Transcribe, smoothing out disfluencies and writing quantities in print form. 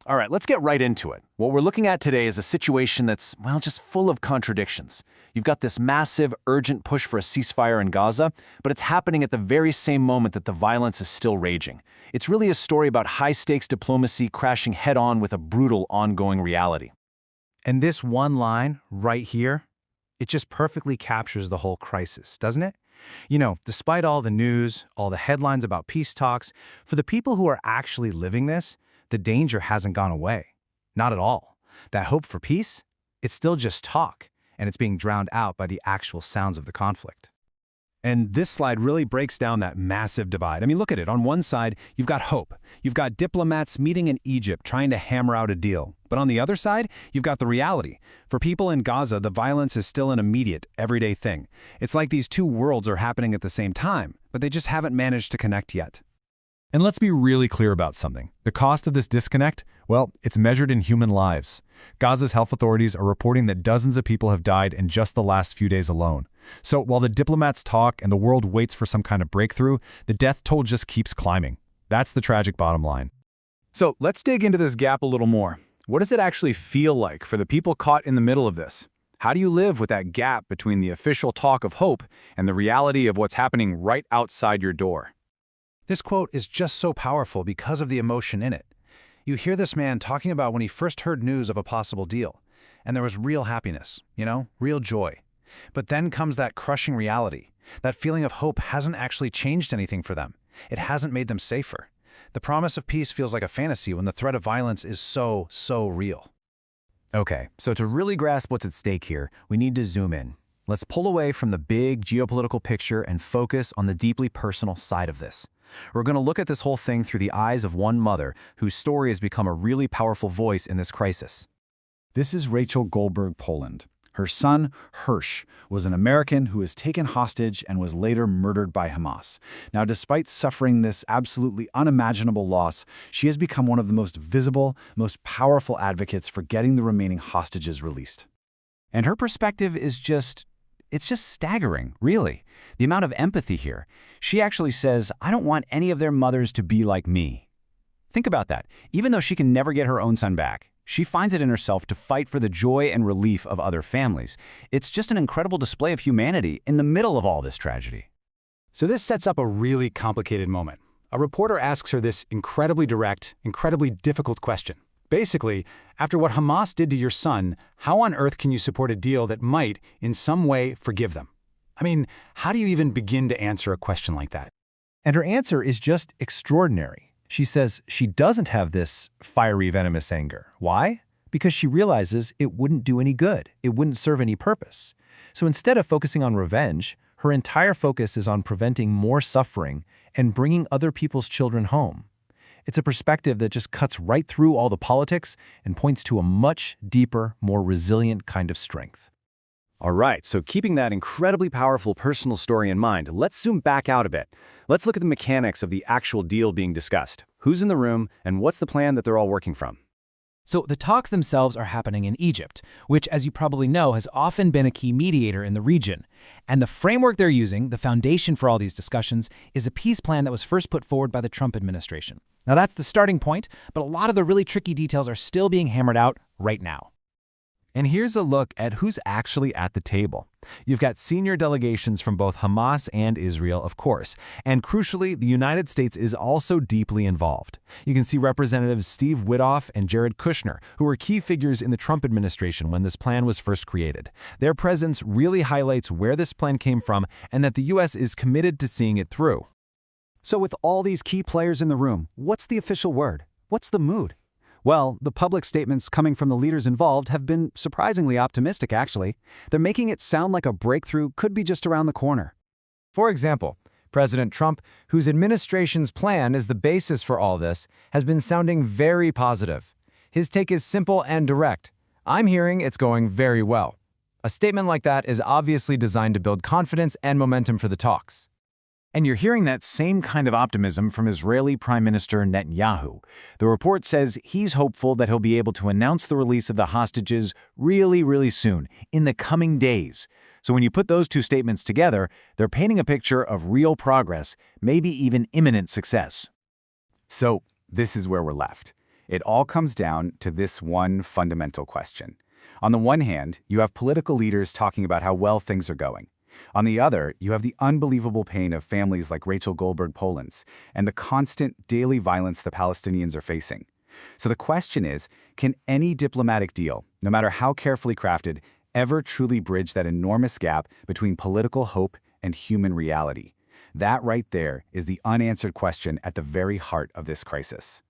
All right, let's get right into it. What we're looking at today is a situation that's, well, just full of contradictions. You've got this massive, urgent push for a ceasefire in Gaza, but it's happening at the very same moment that the violence is still raging. It's really a story about high-stakes diplomacy crashing head-on with a brutal, ongoing reality. And this one line, right here, it just perfectly captures the whole crisis, doesn't it? You know, despite all the news, all the headlines about peace talks, for the people who are actually living this, the danger hasn't gone away. Not at all. That hope for peace, it's still just talk, and it's being drowned out by the actual sounds of the conflict. And this slide really breaks down that massive divide. I mean, look at it. On one side, you've got hope. You've got diplomats meeting in Egypt trying to hammer out a deal. But on the other side, you've got the reality. For people in Gaza, the violence is still an immediate, everyday thing. It's like these two worlds are happening at the same time, but they just haven't managed to connect yet. And let's be really clear about something. The cost of this disconnect, well, it's measured in human lives. Gaza's health authorities are reporting that dozens of people have died in just the last few days alone. So while the diplomats talk and the world waits for some kind of breakthrough, the death toll just keeps climbing. That's the tragic bottom line. So let's dig into this gap a little more. What does it actually feel like for the people caught in the middle of this? How do you live with that gap between the official talk of hope and the reality of what's happening right outside your door? This quote is just so powerful because of the emotion in it. You hear this man talking about when he first heard news of a possible deal, and there was real happiness, real joy. But then comes that crushing reality. That feeling of hope hasn't actually changed anything for them. It hasn't made them safer. The promise of peace feels like a fantasy when the threat of violence is so real. Okay, so to really grasp what's at stake here, we need to zoom in. Let's pull away from the big geopolitical picture and focus on the deeply personal side of this. We're going to look at this whole thing through the eyes of one mother whose story has become a really powerful voice in this crisis. This is Rachel Goldberg-Polin. Her son, Hersh, was an American who was taken hostage and was later murdered by Hamas. Now, despite suffering this absolutely unimaginable loss, she has become one of the most visible, most powerful advocates for getting the remaining hostages released. And her perspective is it's just staggering, really. The amount of empathy here. She actually says, I don't want any of their mothers to be like me. Think about that. Even though she can never get her own son back, she finds it in herself to fight for the joy and relief of other families. It's just an incredible display of humanity in the middle of all this tragedy. So this sets up a really complicated moment. A reporter asks her this incredibly direct, incredibly difficult question. Basically, after what Hamas did to your son, how on earth can you support a deal that might, in some way, forgive them? I mean, how do you even begin to answer a question like that? And her answer is just extraordinary. She says she doesn't have this fiery, venomous anger. Why? Because she realizes it wouldn't do any good. It wouldn't serve any purpose. So instead of focusing on revenge, her entire focus is on preventing more suffering and bringing other people's children home. It's a perspective that just cuts right through all the politics and points to a much deeper, more resilient kind of strength. All right, so keeping that incredibly powerful personal story in mind, let's zoom back out a bit. Let's look at the mechanics of the actual deal being discussed. Who's in the room, and what's the plan that they're all working from? So the talks themselves are happening in Egypt, which, as you probably know, has often been a key mediator in the region. And the framework they're using, the foundation for all these discussions, is a peace plan that was first put forward by the Trump administration. Now that's the starting point, but a lot of the really tricky details are still being hammered out right now. And here's a look at who's actually at the table. You've got senior delegations from both Hamas and Israel, of course. And crucially, the United States is also deeply involved. You can see Representatives Steve Witkoff and Jared Kushner, who were key figures in the Trump administration when this plan was first created. Their presence really highlights where this plan came from and that the U.S. is committed to seeing it through. So with all these key players in the room, what's the official word? What's the mood? Well, the public statements coming from the leaders involved have been surprisingly optimistic, actually. They're making it sound like a breakthrough could be just around the corner. For example, President Trump, whose administration's plan is the basis for all this, has been sounding very positive. His take is simple and direct. I'm hearing it's going very well. A statement like that is obviously designed to build confidence and momentum for the talks. And you're hearing that same kind of optimism from Israeli Prime Minister Netanyahu. The report says he's hopeful that he'll be able to announce the release of the hostages really soon, in the coming days. So when you put those two statements together, they're painting a picture of real progress, maybe even imminent success. So this is where we're left. It all comes down to this one fundamental question. On the one hand, you have political leaders talking about how well things are going. On the other, you have the unbelievable pain of families like Rachel Goldberg-Polin's and the constant daily violence the Palestinians are facing. So the question is, can any diplomatic deal, no matter how carefully crafted, ever truly bridge that enormous gap between political hope and human reality? That right there is the unanswered question at the very heart of this crisis.